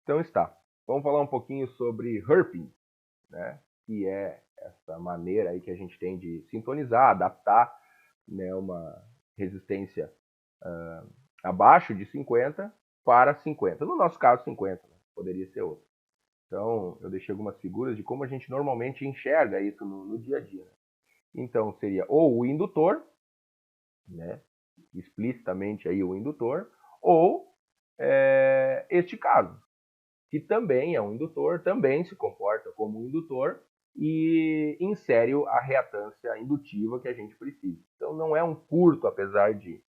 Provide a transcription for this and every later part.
Então está. Vamos falar um pouquinho sobre herping, né? Que é essa maneira aí que a gente tem de sintonizar, adaptar, né, uma resistência abaixo de 50 para 50. No nosso caso, 50, né? Poderia ser outro. Então, eu deixei algumas figuras de como a gente normalmente enxerga isso no dia a dia. Né? Então, seria ou o indutor, né? Explicitamente aí o indutor, ou este caso, que também é um indutor, também se comporta como um indutor e insere a reatância indutiva que a gente precisa. Então não é um curto, apesar de,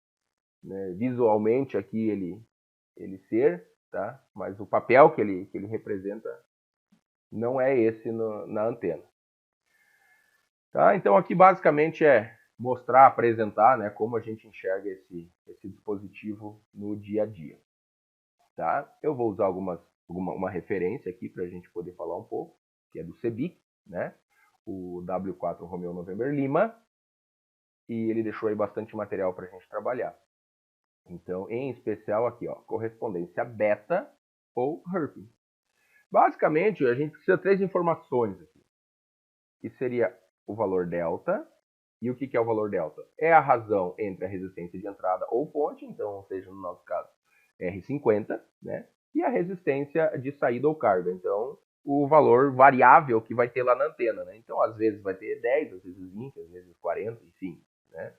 né, visualmente aqui ele ser, tá? Mas o papel que ele representa não é esse na antena. Tá? Então aqui basicamente é mostrar, apresentar, né, como a gente enxerga esse dispositivo no dia a dia. Tá? Eu vou usar uma referência aqui para a gente poder falar um pouco, que é do CEBIC, né? O W4 Romeo November Lima, e ele deixou aí bastante material para a gente trabalhar. Então, em especial aqui, ó, correspondência beta ou herping. Basicamente, a gente precisa de 3 informações aqui, que seria o valor delta. E o que é o valor delta? É a razão entre a resistência de entrada ou fonte, então, ou seja, no nosso caso, R50, né? E a resistência de saída ou carga. Então, o valor variável que vai ter lá na antena, né? Então, às vezes vai ter 10, às vezes 20, às vezes 40, enfim, né?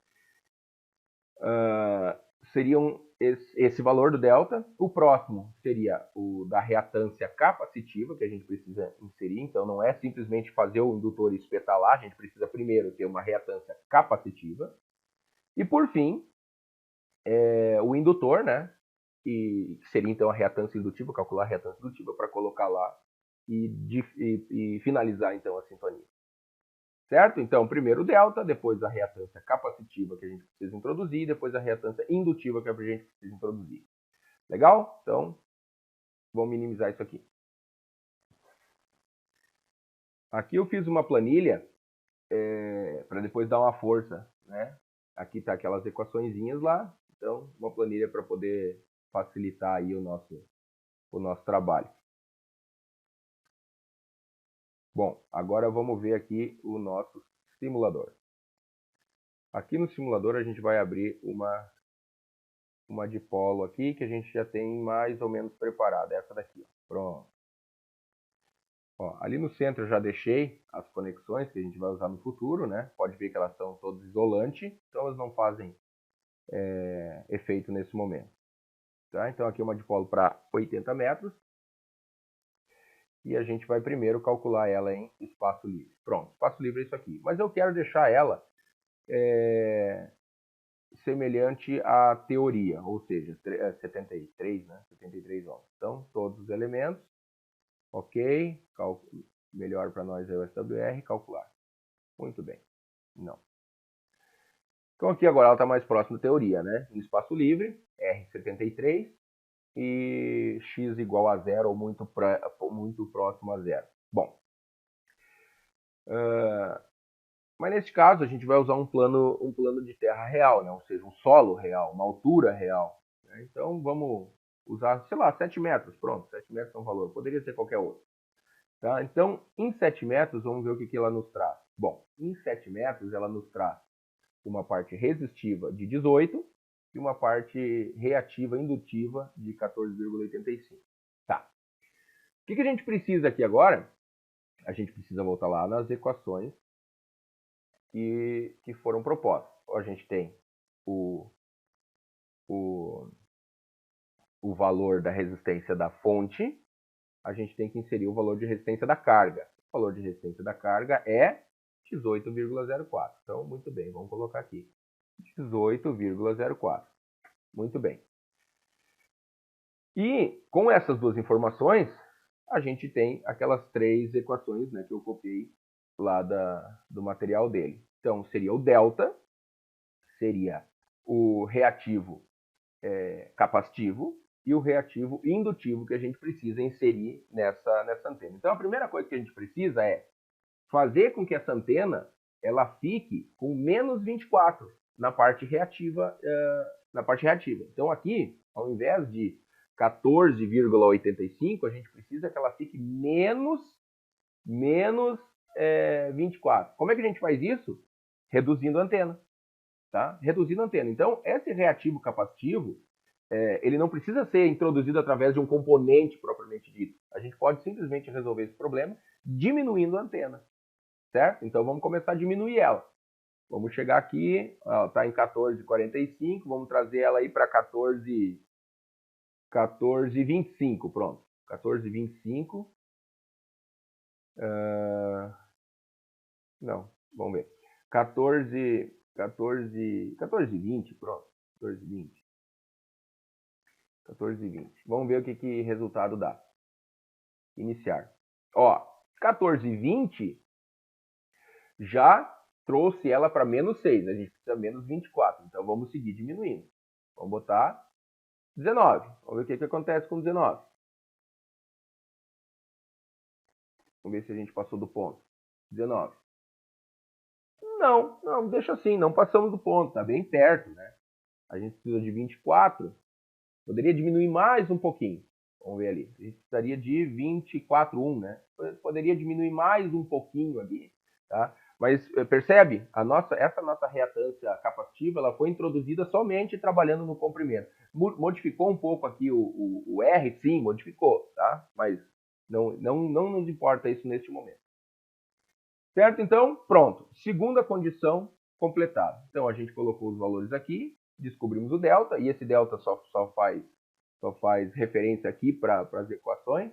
Seriam esse valor do delta. O próximo seria o da reatância capacitiva, que a gente precisa inserir. Então, não é simplesmente fazer o indutor espetar lá, a gente precisa primeiro ter uma reatância capacitiva. E, por fim, o indutor, né? Que seria então a reatância indutiva, calcular a reatância indutiva para colocar lá e finalizar então a sintonia. Certo? Então, primeiro o delta, depois a reatância capacitiva que a gente precisa introduzir, depois a reatância indutiva que a gente precisa introduzir. Legal? Então, vamos minimizar isso aqui. Aqui eu fiz uma planilha para depois dar uma força, né? Aqui tá aquelas equaçõezinhas lá, então uma planilha para poder facilitar aí o nosso trabalho. Bom, agora vamos ver aqui o nosso simulador. Aqui no simulador a gente vai abrir uma dipolo aqui que a gente já tem mais ou menos preparada, essa daqui, ó. Pronto. Ó, ali no centro eu já deixei as conexões que a gente vai usar no futuro, né? Pode ver que elas são todas isolantes, então elas não fazem efeito nesse momento. Tá? Então aqui é uma dipolo para 80 metros. E a gente vai primeiro calcular ela em espaço livre. Pronto, espaço livre é isso aqui. Mas eu quero deixar ela semelhante à teoria, ou seja, 73, né? 73 ohms. Então, todos os elementos, ok, melhor para nós é o SWR, calcular. Muito bem, não. Então aqui agora ela está mais próxima da teoria, né? No espaço livre, R73 e x igual a zero ou muito próximo a zero. Bom, mas nesse caso a gente vai usar um plano de terra real, né? Ou seja, um solo real, uma altura real. Né? Então vamos usar, sei lá, 7 metros. Pronto, 7 metros é um valor, poderia ser qualquer outro. Tá? Então, em 7 metros, vamos ver o que ela nos traz. Bom, em 7 metros ela nos traz uma parte resistiva de 18 e uma parte reativa indutiva de 14,85. Tá. O que a gente precisa aqui agora? A gente precisa voltar lá nas equações que foram propostas. A gente tem o valor da resistência da fonte, a gente tem que inserir o valor de resistência da carga. O valor de resistência da carga é 18,04. Então, muito bem, vamos colocar aqui. 18,04. Muito bem. E com essas duas informações, a gente tem aquelas 3 equações, né, que eu copiei lá do material dele. Então, seria o delta, seria o reativo capacitivo e o reativo indutivo que a gente precisa inserir nessa antena. Então, a primeira coisa que a gente precisa é fazer com que essa antena ela fique com menos 24 na parte reativa. Então, aqui, ao invés de 14,85, a gente precisa que ela fique menos 24. Como é que a gente faz isso? Reduzindo a antena. Tá? Reduzindo a antena. Então, esse reativo capacitivo, ele não precisa ser introduzido através de um componente propriamente dito. A gente pode simplesmente resolver esse problema diminuindo a antena. Certo? Então, vamos começar a diminuir ela. Vamos chegar aqui, está em 14,45, vamos trazer ela aí para 14,25, pronto. 14,25. Não, vamos ver. 14,20, pronto. 14,20. 14,20. Vamos ver o que resultado dá. Iniciar. Ó, 14,20 já trouxe ela para menos 6. A gente precisa menos 24. Então vamos seguir diminuindo. Vamos botar 19. Vamos ver o que acontece com 19. Vamos ver se a gente passou do ponto. 19. Não, deixa assim. Não passamos do ponto. Está bem perto, né? A gente precisa de 24. Poderia diminuir mais um pouquinho. Vamos ver ali. A gente precisaria de 24,1, né? Poderia diminuir mais um pouquinho ali, tá? Mas percebe? Essa nossa reatância capacitiva, ela foi introduzida somente trabalhando no comprimento. Modificou um pouco aqui o R, sim, modificou, tá? Mas não nos importa isso neste momento. Certo? Então, pronto. Segunda condição completada. Então, a gente colocou os valores aqui, descobrimos o delta, e esse delta só faz referência aqui para as equações.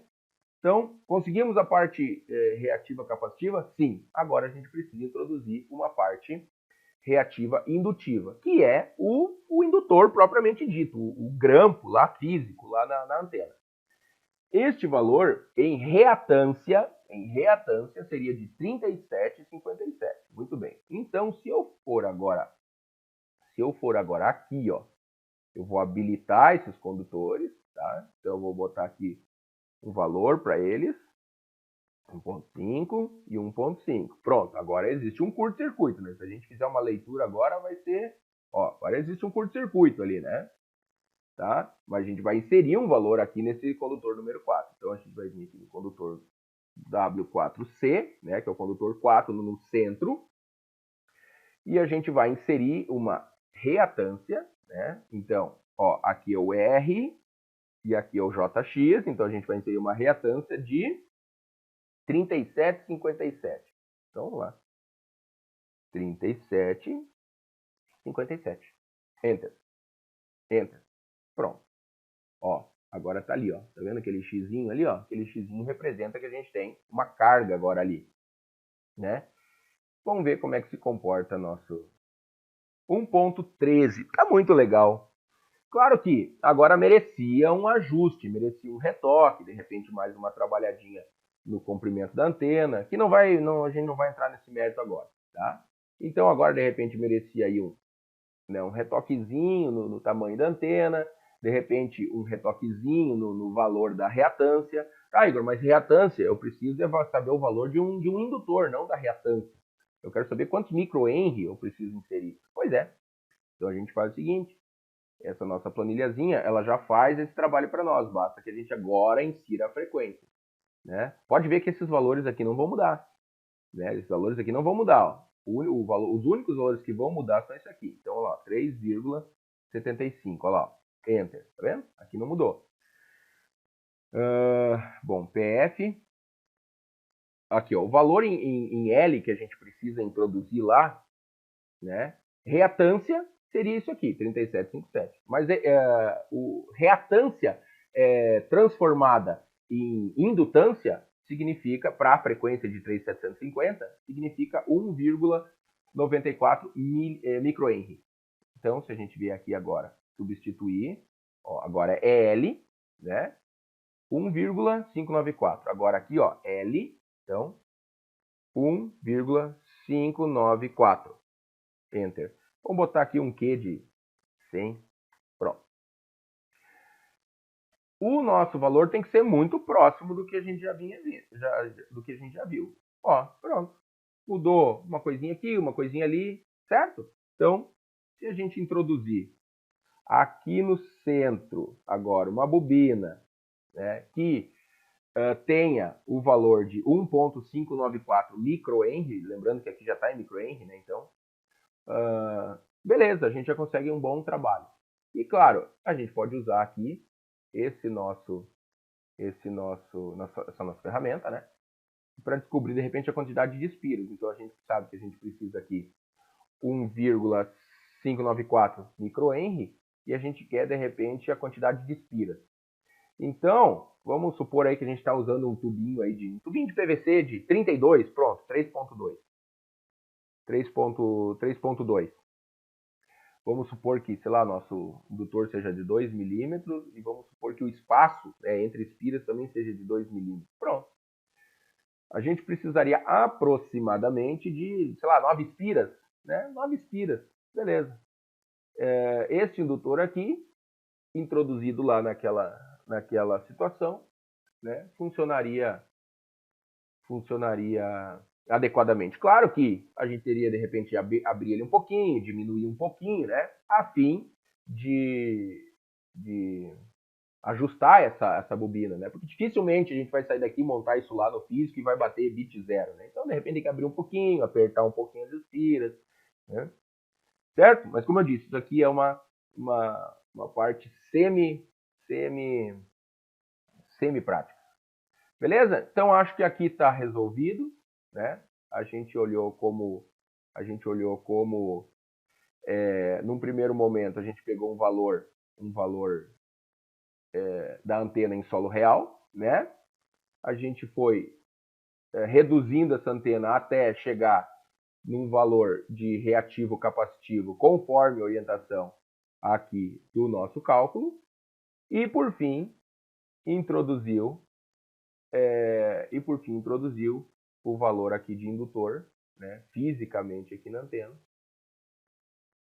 Então, conseguimos a parte reativa capacitiva? Sim. Agora a gente precisa introduzir uma parte reativa indutiva, que é o indutor propriamente dito, o grampo lá físico, lá na antena. Este valor em reatância seria de 37,57. Muito bem. Então, se eu for agora aqui, ó, eu vou habilitar esses condutores, tá? Então eu vou botar aqui um valor para eles, 1.5 e 1.5. Pronto, agora existe um curto-circuito, né? Se a gente fizer uma leitura agora, vai ser, ó, agora existe um curto-circuito ali, né? Tá? Mas a gente vai inserir um valor aqui nesse condutor número 4. Então a gente vai vir aqui no condutor W4C, né, que é o condutor 4 no centro, e a gente vai inserir uma reatância, né? Então, ó, aqui é o R e aqui é o JX, então a gente vai inserir uma reatância de 37,57. Então vamos lá. 37,57. Enter. Enter. Pronto. Ó, agora tá ali, ó. Tá vendo aquele xizinho ali, ó? Aquele xizinho representa que a gente tem uma carga agora ali, né? Vamos ver como é que se comporta nosso 1.13. Tá muito legal. Claro que agora merecia um ajuste, merecia um retoque, de repente mais uma trabalhadinha no comprimento da antena, que a gente não vai entrar nesse mérito agora, tá? Então agora de repente merecia aí um retoquezinho no tamanho da antena, de repente um retoquezinho no valor da reatância. Ah, Igor, mas reatância, eu preciso saber o valor de um indutor, não da reatância. Eu quero saber quantos microhenry eu preciso inserir. Pois é. Então a gente faz o seguinte, essa nossa planilhazinha, ela já faz esse trabalho para nós, basta que a gente agora insira a frequência, né? Pode ver que esses valores aqui não vão mudar, né? Esses valores aqui não vão mudar, ó. Os únicos valores que vão mudar são esse aqui. Então, olha lá, 3,75, olha lá, Enter, tá vendo? Aqui não mudou. Bom, PF, aqui, ó, o valor em L que a gente precisa introduzir lá, né? Reatância seria isso aqui, 37,57. Mas reatância transformada em indutância significa, para a frequência de 3.750, significa 1,94 microhenry. Então, se a gente vier aqui agora, substituir, ó, agora é L, né? 1,594. Agora aqui, ó, L, então, 1,594. Enter. Vamos botar aqui um Q de 100. Pronto. O nosso valor tem que ser muito próximo do que a gente já viu. Ó, pronto. Mudou uma coisinha aqui, uma coisinha ali, certo? Então, se a gente introduzir aqui no centro, agora, uma bobina, né, que tenha o valor de 1.594 microhenry, lembrando que aqui já está em microhenry, né, então, beleza, a gente já consegue um bom trabalho. E claro, a gente pode usar aqui essa nossa ferramenta, né, para descobrir de repente a quantidade de espiras. Então a gente sabe que a gente precisa aqui 1,594 microhenry e a gente quer de repente a quantidade de espiras. Então, vamos supor aí que a gente está usando um tubinho de PVC de 32, pronto, 3.2. 3.2. Vamos supor que, sei lá, nosso indutor seja de 2 milímetros e vamos supor que o espaço entre espiras também seja de 2 milímetros. Pronto. A gente precisaria aproximadamente de, sei lá, 9 espiras, né? 9 espiras, beleza. Este indutor aqui, introduzido lá naquela situação, né, funcionaria adequadamente. Claro que a gente teria, de repente, abrir ele um pouquinho, diminuir um pouquinho, né, a fim de ajustar essa bobina, né, porque dificilmente a gente vai sair daqui, montar isso lá no físico e vai bater bit zero, né, então de repente tem que abrir um pouquinho, apertar um pouquinho as espiras, né, certo? Mas como eu disse, isso aqui é uma parte semi-prática. Beleza? Então acho que aqui está resolvido, né? A gente olhou como num primeiro momento a gente pegou um valor da antena em solo real, né? A gente foi reduzindo essa antena até chegar num valor de reativo capacitivo conforme a orientação aqui do nosso cálculo e por fim introduziu o valor aqui de indutor, né, fisicamente aqui na antena,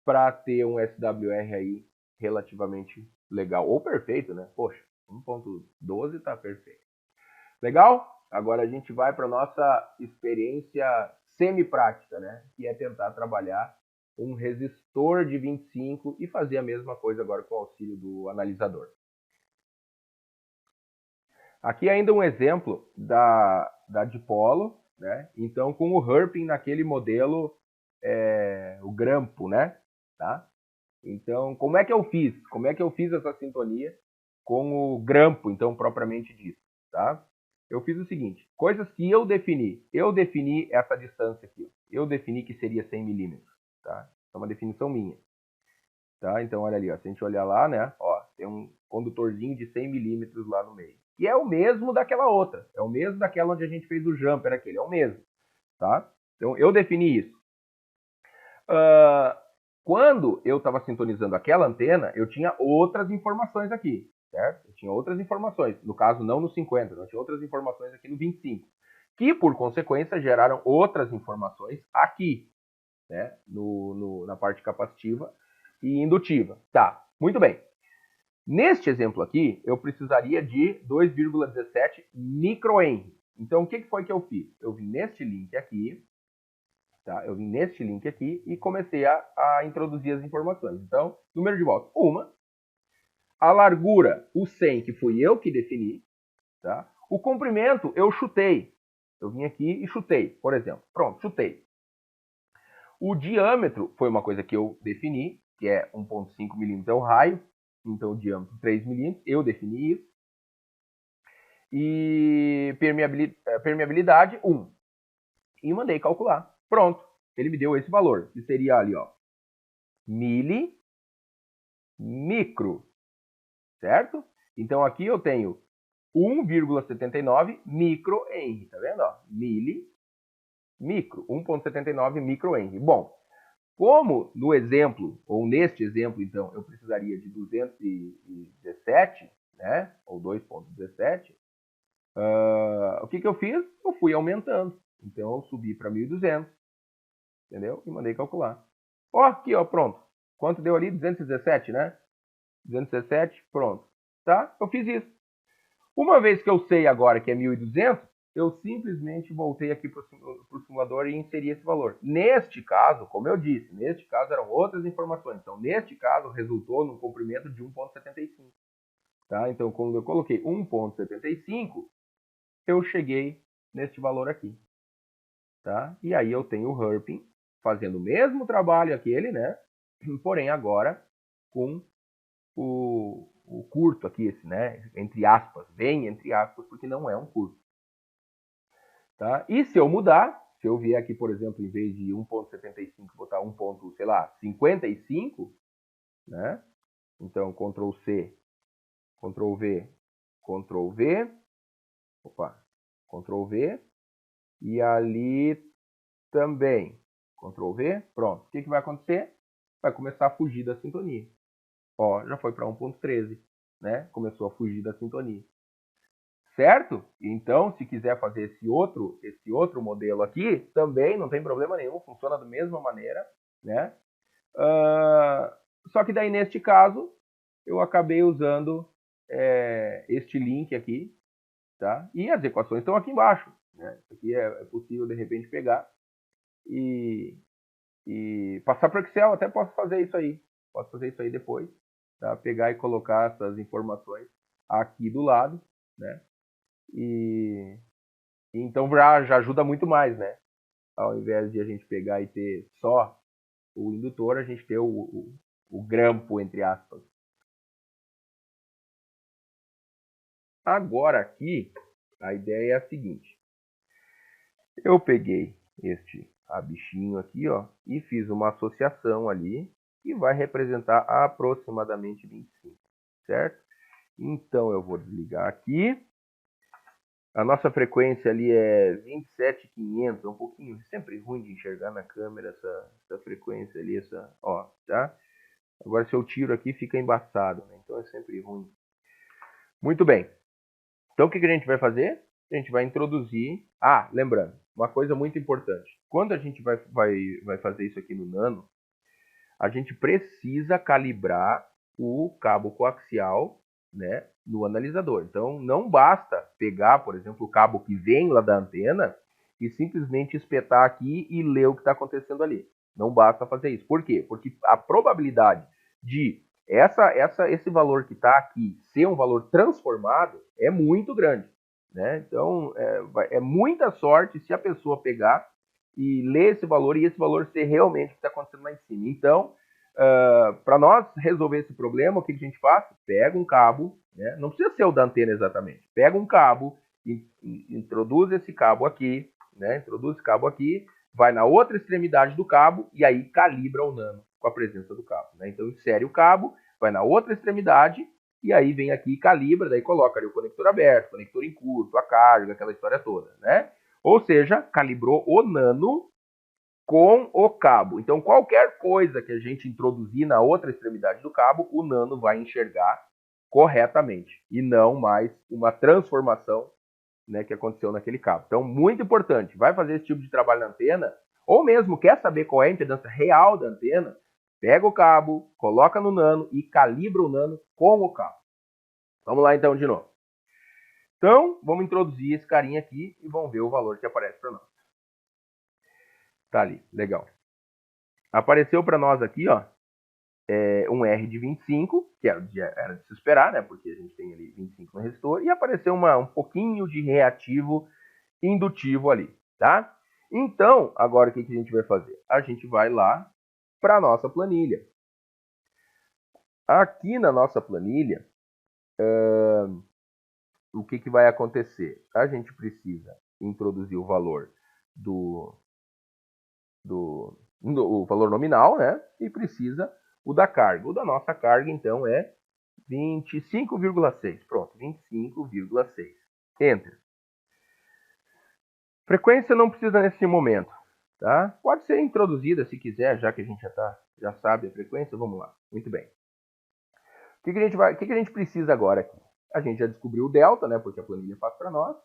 para ter um SWR aí relativamente legal, ou perfeito, né? Poxa, 1.12 está perfeito. Legal? Agora a gente vai para a nossa experiência semi-prática, né? Que é tentar trabalhar um resistor de 25 e fazer a mesma coisa agora com o auxílio do analisador. Aqui ainda um exemplo da dipolo, né? Então com o Herpin naquele modelo, o grampo, né? Tá? Então como é que eu fiz? Como é que eu fiz essa sintonia com o grampo, então propriamente dito, tá? Eu fiz o seguinte, coisas que eu defini essa distância aqui, eu defini que seria 100 milímetros, tá? É uma definição minha, tá? Então olha ali, ó, se a gente olhar lá, né, ó, tem um condutorzinho de 100 milímetros lá no meio, que é o mesmo daquela outra, é o mesmo daquela onde a gente fez o jumper aquele, é o mesmo, tá? Então eu defini isso. Quando eu estava sintonizando aquela antena, eu tinha outras informações aqui, certo? Eu tinha outras informações, no caso não no 50, eu tinha outras informações aqui no 25, que por consequência geraram outras informações aqui, né? Na parte capacitiva e indutiva. Tá, muito bem. Neste exemplo aqui, eu precisaria de 2,17 microhenry. Então, o que foi que eu fiz? Eu vim neste link aqui, tá? Eu vim neste link aqui e comecei a introduzir as informações. Então, número de voltas, 1. A largura, o 100, que fui eu que defini. Tá? O comprimento, eu chutei. Eu vim aqui e chutei, por exemplo. Pronto, chutei. O diâmetro foi uma coisa que eu defini, que é 1,5 milímetros é o raio. Então, o diâmetro 3 milímetros, eu defini isso. E permeabilidade, 1. E mandei calcular. Pronto. Ele me deu esse valor, que seria ali, ó, micro, certo? Então aqui eu tenho 1,79 microhenry, tá vendo? Ó? Micro, 1,79 microhenry. Bom, como no exemplo, ou neste exemplo, então, eu precisaria de 217, né? Ou 2,17, o que eu fiz? Eu fui aumentando. Então eu subi para 1.200, entendeu? E mandei calcular. Ó, aqui, ó, pronto. Quanto deu ali? 217, né? 217, pronto. Tá? Eu fiz isso. Uma vez que eu sei agora que é 1.200, eu simplesmente voltei aqui para o simulador e inseri esse valor. Neste caso, como eu disse, neste caso eram outras informações. Então, neste caso, resultou no comprimento de 1,75. Tá? Então, quando eu coloquei 1,75, eu cheguei neste valor aqui. Tá? E aí eu tenho o Herping fazendo o mesmo trabalho aquele, né? Porém agora com o curto aqui, esse, né? Entre aspas, bem entre aspas, porque não é um curto. Tá? E se eu mudar, se eu vier aqui, por exemplo, em vez de 1,75, botar 1,55, né? Então, Ctrl C, Ctrl V, Ctrl V, opa, Ctrl V, e ali também, Ctrl V, pronto. O que vai acontecer? Vai começar a fugir da sintonia. Ó, já foi para 1,13, né? Começou a fugir da sintonia. Certo? Então, se quiser fazer esse outro modelo aqui, também não tem problema nenhum, funciona da mesma maneira, né? Só que daí, neste caso, eu acabei usando este link aqui, tá? E as equações estão aqui embaixo, né? Isso aqui é possível, de repente, pegar e passar para o Excel. Até posso fazer isso aí. Posso fazer isso aí depois, tá? Pegar e colocar essas informações aqui do lado, né? E então já ajuda muito mais, né? Ao invés de a gente pegar e ter só o indutor, a gente ter o grampo, entre aspas. Agora aqui, a ideia é a seguinte. Eu peguei este bichinho aqui, ó, e fiz uma associação ali que vai representar aproximadamente 25, certo? Então eu vou desligar aqui. A nossa frequência ali é 27.500, é um pouquinho, sempre ruim de enxergar na câmera essa frequência ali, ó, tá? Agora se eu tiro aqui fica embaçado, né? Então é sempre ruim. Muito bem. Então o que a gente vai fazer? A gente vai introduzir... lembrando, uma coisa muito importante. Quando a gente vai fazer isso aqui no Nano, a gente precisa calibrar o cabo coaxial, né, no analisador. Então, não basta pegar, por exemplo, o cabo que vem lá da antena e simplesmente espetar aqui e ler o que está acontecendo ali. Não basta fazer isso. Por quê? Porque a probabilidade de esse valor que está aqui ser um valor transformado é muito grande, né? Então, é muita sorte se a pessoa pegar e ler esse valor e esse valor ser realmente o que está acontecendo lá em cima. Então, para nós resolver esse problema, o que a gente faz? Pega um cabo, né? Não precisa ser o da antena exatamente. Pega um cabo, introduz esse cabo aqui, né? Introduz esse cabo aqui, vai na outra extremidade do cabo e aí calibra o nano com a presença do cabo, né? Então insere o cabo, vai na outra extremidade e aí vem aqui e calibra, daí coloca ali o conector aberto, conector em curto, a carga, aquela história toda, né? Ou seja, calibrou o nano com o cabo. Então, qualquer coisa que a gente introduzir na outra extremidade do cabo, o nano vai enxergar corretamente e não mais uma transformação, né, que aconteceu naquele cabo. Então, muito importante, vai fazer esse tipo de trabalho na antena, ou mesmo quer saber qual é a impedância real da antena, pega o cabo, coloca no nano e calibra o nano com o cabo. Vamos lá então de novo. Então, vamos introduzir esse carinha aqui e vamos ver o valor que aparece para nós. Tá ali, legal. Apareceu para nós aqui, ó, um R de 25, que era de se esperar, né? Porque a gente tem ali 25 no resistor, e apareceu um pouquinho de reativo indutivo ali, tá? Então, agora o que a gente vai fazer? A gente vai lá para a nossa planilha. Aqui na nossa planilha, o que vai acontecer? A gente precisa introduzir o valor o valor nominal, né? E precisa o da carga. O da nossa carga, então, é 25,6. Pronto, 25,6. Enter. Frequência não precisa nesse momento, tá? Pode ser introduzida se quiser, já que a gente já sabe a frequência. Vamos lá. Muito bem. O que a gente precisa agora aqui? A gente já descobriu o delta, né? Porque a planilha faz para nós.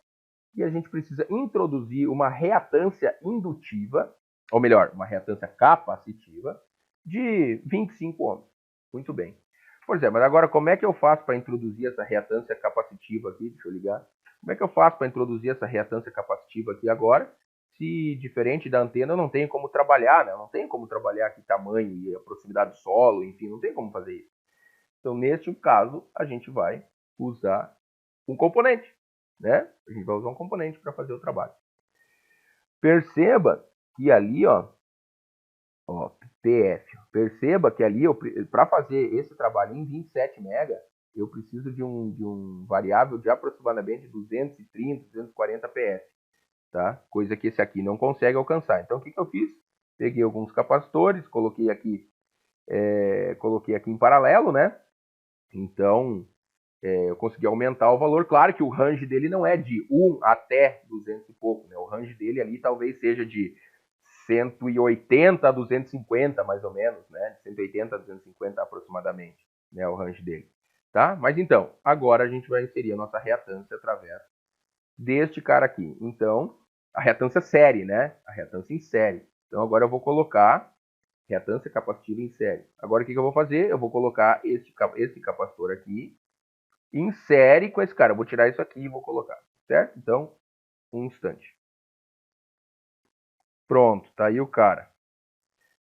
E a gente precisa introduzir uma reatância indutiva, ou melhor, uma reatância capacitiva de 25 ohms. Muito bem. Pois é, mas agora como é que eu faço para introduzir essa reatância capacitiva aqui? Deixa eu ligar Como é que eu faço para introduzir essa reatância capacitiva aqui agora? Se, diferente da antena, eu não tenho como trabalhar, né? Eu não tenho como trabalhar aqui tamanho e a proximidade do solo, enfim, não tem como fazer isso. Então, neste caso, a gente vai usar um componente, né? A gente vai usar um componente para fazer o trabalho. Perceba que ali, ó, PF, perceba que ali, para fazer esse trabalho em 27 MB, eu preciso de um variável de aproximadamente 230, 240 PF, tá? Coisa que esse aqui não consegue alcançar. Então, o que eu fiz? Peguei alguns capacitores, coloquei aqui em paralelo, né? Então, eu consegui aumentar o valor. Claro que o range dele não é de 1 até 200 e pouco, né? O range dele ali talvez seja de 180 a 250, mais ou menos, né? De 180 a 250 aproximadamente, né? O range dele, tá? Mas então, agora a gente vai inserir a nossa reatância através deste cara aqui. Então, a reatância série, né? A reatância em série. Então, agora eu vou colocar reatância capacitiva em série. Agora, o que eu vou fazer? Eu vou colocar esse capacitor aqui em série com esse cara. Eu vou tirar isso aqui e vou colocar, certo? Então, um instante. Pronto, tá aí o cara.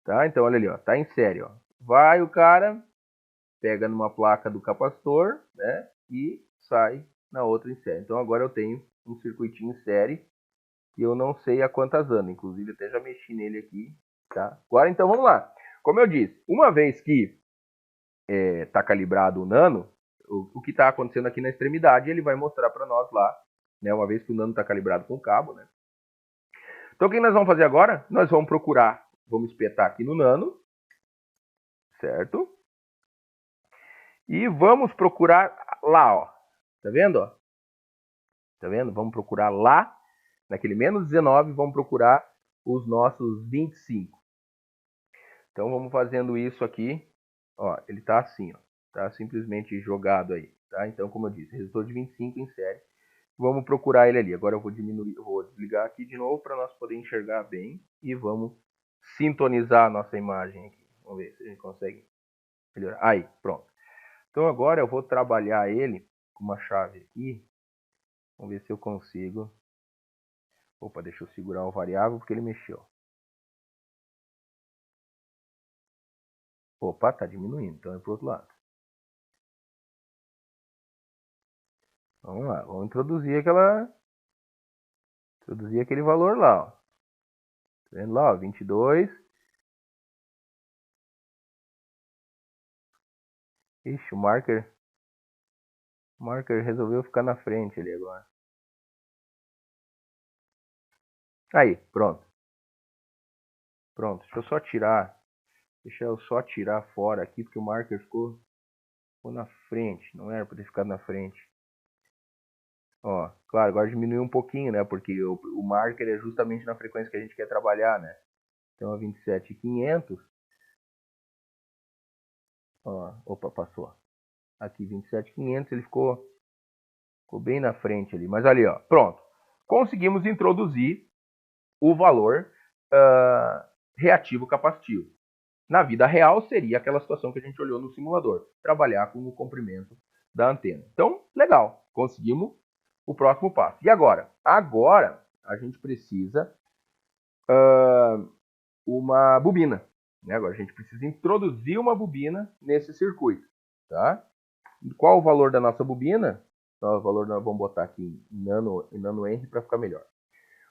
Tá? Então, olha ali, ó, tá em série, ó. Vai o cara, pega numa placa do capacitor, né? E sai na outra em série. Então, agora eu tenho um circuitinho em série que eu não sei a quantas anda. Inclusive, até já mexi nele aqui, tá? Agora, então, vamos lá. Como eu disse, uma vez que tá calibrado o nano, o que está acontecendo aqui na extremidade, ele vai mostrar para nós lá, né? Uma vez que o nano está calibrado com o cabo, né? Então, o que nós vamos fazer agora? Nós vamos procurar, vamos espetar aqui no nano, certo? E vamos procurar lá, ó. Tá vendo, ó? Tá vendo? Vamos procurar lá, naquele menos 19, vamos procurar os nossos 25. Então, vamos fazendo isso aqui. Ó, ele tá assim, ó. Tá simplesmente jogado aí, tá? Então, como eu disse, resistor de 25 em série. Vamos procurar ele ali. Agora eu vou diminuir, eu vou desligar aqui de novo para nós poder enxergar bem e vamos sintonizar a nossa imagem aqui. Vamos ver se a gente consegue melhorar. Aí, pronto. Então agora eu vou trabalhar ele com uma chave aqui. Vamos ver se eu consigo. Opa, deixa eu segurar o variável porque ele mexeu. Opa, tá diminuindo, então é pro outro lado. Vamos lá, vamos introduzir aquele valor lá, ó. Tá vendo lá, ó, 22. Ixi, o marker resolveu ficar na frente ali agora. Aí, pronto. Pronto, deixa eu só tirar. Deixa eu só tirar fora aqui, porque o marker ficou na frente. Não era para ter ficado na frente. Ó, claro, agora diminuiu um pouquinho, né? Porque o marker é justamente na frequência que a gente quer trabalhar, né? Então, a 27.500. Ó, opa, passou. Aqui, 27.500, ele ficou bem na frente ali. Mas ali, ó, pronto. Conseguimos introduzir o valor reativo capacitivo. Na vida real, seria aquela situação que a gente olhou no simulador. Trabalhar com o comprimento da antena. Então, legal. Conseguimos o próximo passo. E agora? Agora, a gente precisa uma bobina. Né? Agora, a gente precisa introduzir uma bobina nesse circuito. Tá? E qual o valor da nossa bobina? Então, o valor nós vamos botar aqui em nanohenry para ficar melhor.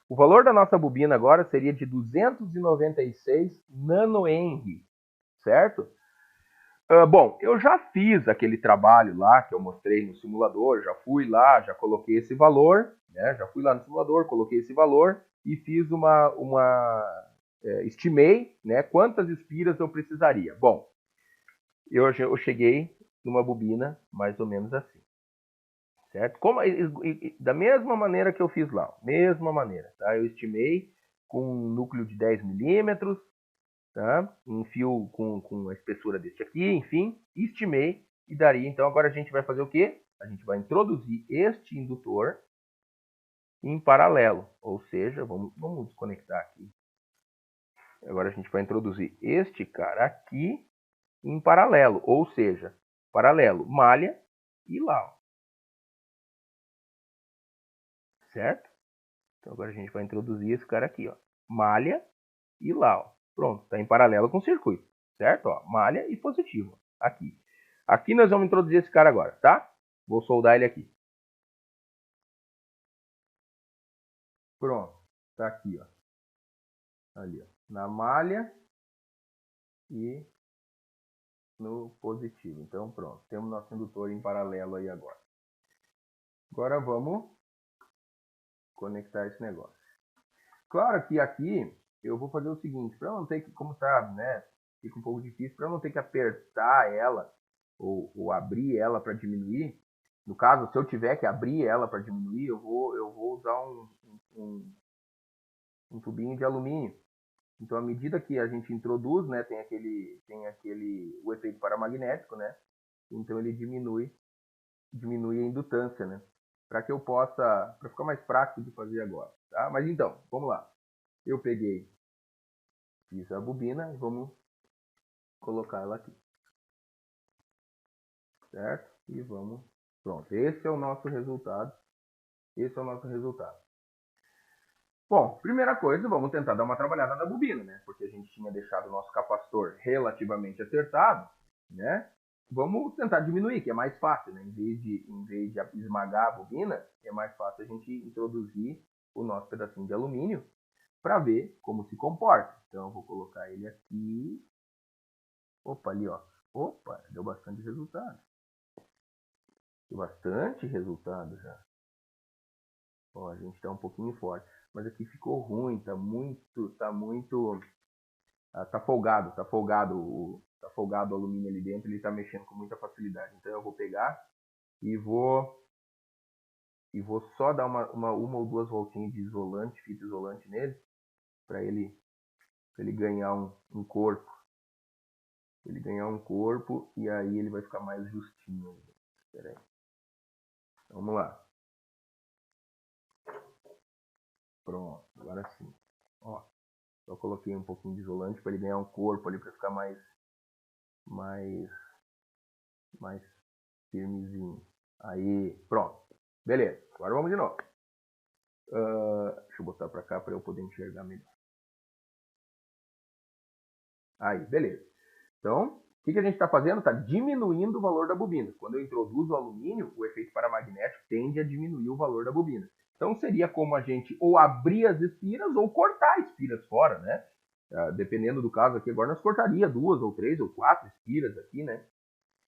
O valor da nossa bobina agora seria de 296 nanohenry, certo? Bom, eu já fiz aquele trabalho lá que eu mostrei no simulador, já fui lá, já coloquei esse valor, né? Já fui lá no simulador, coloquei esse valor e fiz estimei, né, quantas espiras eu precisaria. Bom, eu cheguei numa bobina mais ou menos assim, certo? Da mesma maneira que eu fiz lá, mesma maneira, tá? Eu estimei com um núcleo de 10 milímetros, tá? Um fio com a espessura deste aqui, enfim, estimei e daria. Então agora a gente vai fazer o quê? A gente vai introduzir este indutor em paralelo, ou seja, vamos desconectar aqui. Agora a gente vai introduzir este cara aqui em paralelo, ou seja, paralelo, malha e lá. Ó. certo? Então agora a gente vai introduzir esse cara aqui, ó. Malha e lá, ó. Pronto, está em paralelo com o circuito, certo? Ó, malha e positivo, aqui. Aqui nós vamos introduzir esse cara agora, tá? Vou soldar ele aqui. Pronto, tá aqui, ó. Ali, ó. Na malha e no positivo. Então, pronto. Temos nosso indutor em paralelo aí agora. Agora vamos conectar esse negócio. Claro que aqui eu vou fazer o seguinte, para não ter que, como tá, né, fica um pouco difícil, para não ter que apertar ela ou abrir ela para diminuir. No caso, se eu tiver que abrir ela para diminuir, eu vou usar um tubinho de alumínio. Então, à medida que a gente introduz, né, tem o efeito paramagnético, né? Então ele diminui a indutância, né? Para que eu possa, para ficar mais prático de fazer agora, tá? Mas então, vamos lá. Eu peguei, fiz a bobina e vamos colocar ela aqui, certo? E vamos, pronto. Esse é o nosso resultado. Esse é o nosso resultado. Bom, primeira coisa, vamos tentar dar uma trabalhada na bobina, né? Porque a gente tinha deixado o nosso capacitor relativamente acertado, né? Vamos tentar diminuir, que é mais fácil, né? Em vez de esmagar a bobina, é mais fácil a gente introduzir o nosso pedacinho de alumínio para ver como se comporta. Então, eu vou colocar ele aqui. Opa, ali, ó. Opa, deu bastante resultado. Deu bastante resultado já. Ó, a gente tá um pouquinho forte. Mas aqui ficou ruim, tá muito, tá folgado o alumínio ali dentro, ele tá mexendo com muita facilidade. Então eu vou pegar e vou só dar uma ou duas voltinhas de isolante, fita isolante nele, para ele ganhar um corpo. Ele ganhar um corpo e aí ele vai ficar mais justinho. Espera aí. Vamos lá. Pronto, agora sim. Ó, só coloquei um pouquinho de isolante para ele ganhar um corpo ali, para ficar mais firmezinho. Aí, pronto. Beleza, agora vamos de novo. Deixa eu botar para cá para eu poder enxergar melhor. Aí, beleza. Então, o que a gente está fazendo? Está diminuindo o valor da bobina. Quando eu introduzo o alumínio, o efeito paramagnético tende a diminuir o valor da bobina. Então, seria como a gente ou abrir as espiras ou cortar espiras fora, né? Dependendo do caso aqui, agora nós cortaria 2 ou 3 ou 4 espiras aqui, né?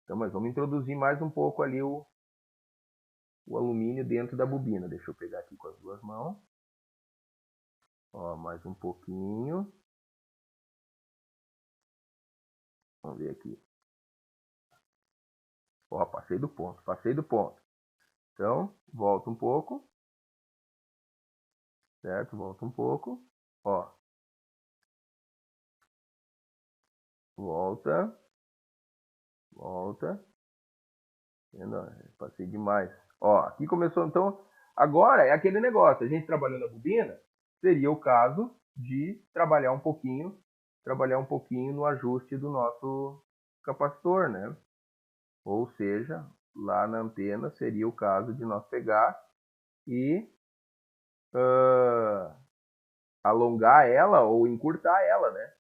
Então, mas vamos introduzir mais um pouco ali o alumínio dentro da bobina. Deixa eu pegar aqui com as duas mãos. Ó, mais um pouquinho. Vamos ver aqui. Ó, passei do ponto. Então, volta um pouco. Certo? Volta um pouco. Ó. Volta. Passei demais. Ó, aqui começou, então, agora é aquele negócio. A gente trabalhando a bobina, seria o caso de trabalhar um pouquinho no ajuste do nosso capacitor, né? Ou seja, lá na antena seria o caso de nós pegar e alongar ela ou encurtar ela, né?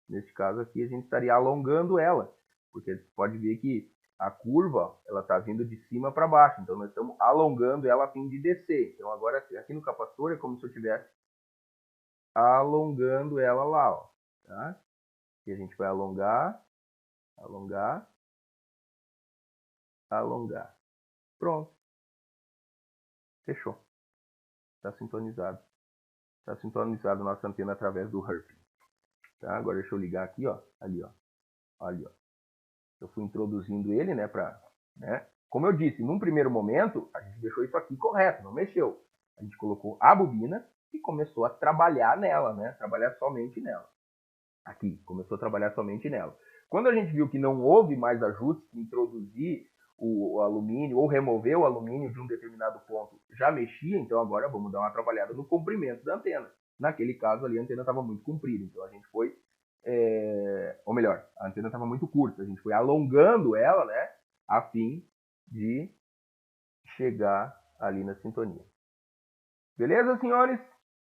Nesse caso aqui a gente estaria alongando ela, porque você pode ver que a curva ela está vindo de cima para baixo, então nós estamos alongando ela a fim de descer. Então agora aqui no capacitor é como se eu estivesse alongando ela lá, ó, tá? E a gente vai alongar. Pronto. Fechou. Está sintonizado. Está sintonizado a nossa antena através do Herping. Tá? Agora deixa eu ligar aqui, ó. Ali, ó. Ali, ó. Eu fui introduzindo ele, né, né? Como eu disse, num primeiro momento, a gente deixou isso aqui correto, não mexeu. A gente colocou a bobina e começou a trabalhar nela, né? Trabalhar somente nela. Aqui, começou a trabalhar somente nela. Quando a gente viu que não houve mais ajuste, introduzir o alumínio ou remover o alumínio de um determinado ponto já mexia, então agora vamos dar uma trabalhada no comprimento da antena. Naquele caso ali a antena estava muito comprida, então a gente foi, ou melhor, a antena estava muito curta, a gente foi alongando ela, né, a fim de chegar ali na sintonia. Beleza, senhores?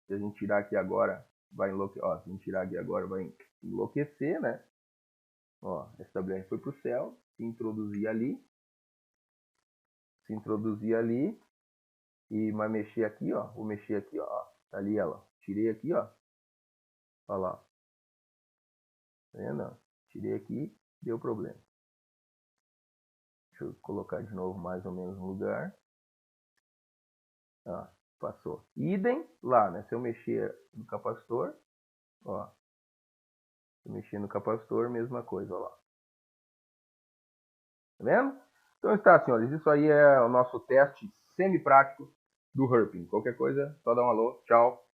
Se a gente tirar aqui agora, vai enlouquecer. Ó, se a gente tirar aqui agora, vai enlouquecer, né? Ó, SWR foi pro céu, se introduzir ali. Se introduzir ali. E vai mexer aqui, ó. Vou mexer aqui, ó. Tá ali ela. Tirei aqui, ó. Olha lá. Tá vendo? Tirei aqui, deu problema. Deixa eu colocar de novo mais ou menos no lugar. Ó, passou. Idem lá, né? Se eu mexer no capacitor, ó. Se eu mexer no capacitor, mesma coisa, ó lá. Tá vendo? Então está, senhores. Isso aí é o nosso teste semi-prático do Herping. Qualquer coisa, só dá um alô. Tchau.